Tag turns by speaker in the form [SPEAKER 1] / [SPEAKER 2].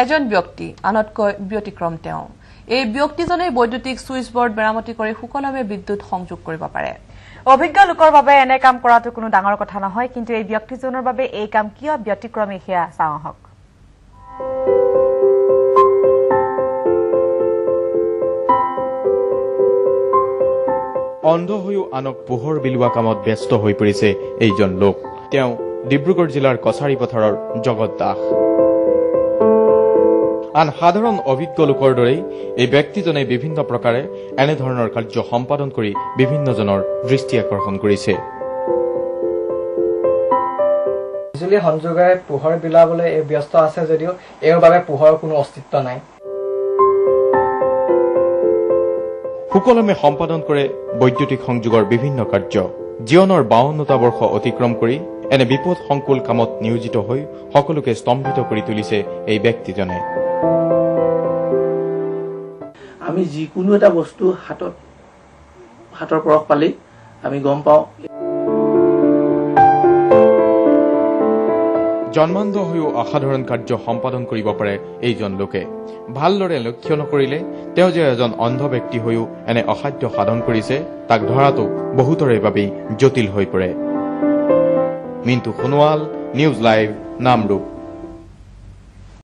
[SPEAKER 1] এজন ব্যক্তি আনতকৈ ব্যতিক্ৰম তেওঁ এই ব্যক্তিজনে বৈদ্যুতিক সুইচ বোৰ্ড মেৰামতি কৰি সুকলমে বিদ্যুৎ সংযোগ কৰিব পাৰে
[SPEAKER 2] অভিজ্ঞ লোকৰ বাবে এনে কাম কৰাটো কোনো ডাঙৰ কথা নহয় কিন্তু এই ব্যক্তিজনৰ বাবে এই কাম কিয় ব্যতিক্ৰমী সেয়া চাওঁ হক
[SPEAKER 3] অন্ধ হৈও আনক পোহৰ বিলোৱা কামত ব্যস্ত হৈ পৰিছে এইজন লোক তেওঁ ডিব্ৰুগড় জিলাৰ কছাৰী পথাৰৰ জগত দাস আন সাধাৰণ অভিজ্ঞ লোকৰ দৰেই এই ব্যক্তিজনে বিভিন্ন প্ৰকাৰে এনেধৰণৰ কাৰ্য সম্পাদন কৰি বিভিন্নজনৰ দৃষ্টি আকৰ্ষণ কৰিছে
[SPEAKER 4] বিজুলী সংযোগেৰে পোহৰ বিলাবলৈ এই ব্যস্ত আছে যদিও এওঁৰ বাবে পোহৰৰ কোনো অস্তিত্ব নাই
[SPEAKER 3] সুকলমে সম্পাদন কৰে বৈদ্যুতিক সংযোগৰ বিভিন্ন কাৰ্য জীৱনৰ 52টা বৰ্ষ অতিক্ৰম কৰি এনে বিপদ সংকুল কামত নিয়োজিত হৈ সকলোকে স্তম্ভিত কৰি তুলিছে এই ব্যক্তিজনে
[SPEAKER 5] আমি যিকোনো এটা বস্তু হাতৰ পৰশ পালি আমি গম পাওঁ
[SPEAKER 3] জন্মান্ধ হৈও অসাধাৰণ কাৰ্য সম্পাদন কৰিব পাৰে এইজন লোকে ভালদৰে লক্ষ্য নকৰিলে তেওঁ যে এজন অন্ধ ব্যক্তি হৈও এনে অসাধ্য সাধন কৰিছে তাক ধৰাটো বহুতৰে বাবেই জটিল হৈ পৰে মিণ্টু সোণোৱাল নিউজ লাইভ নামৰূপ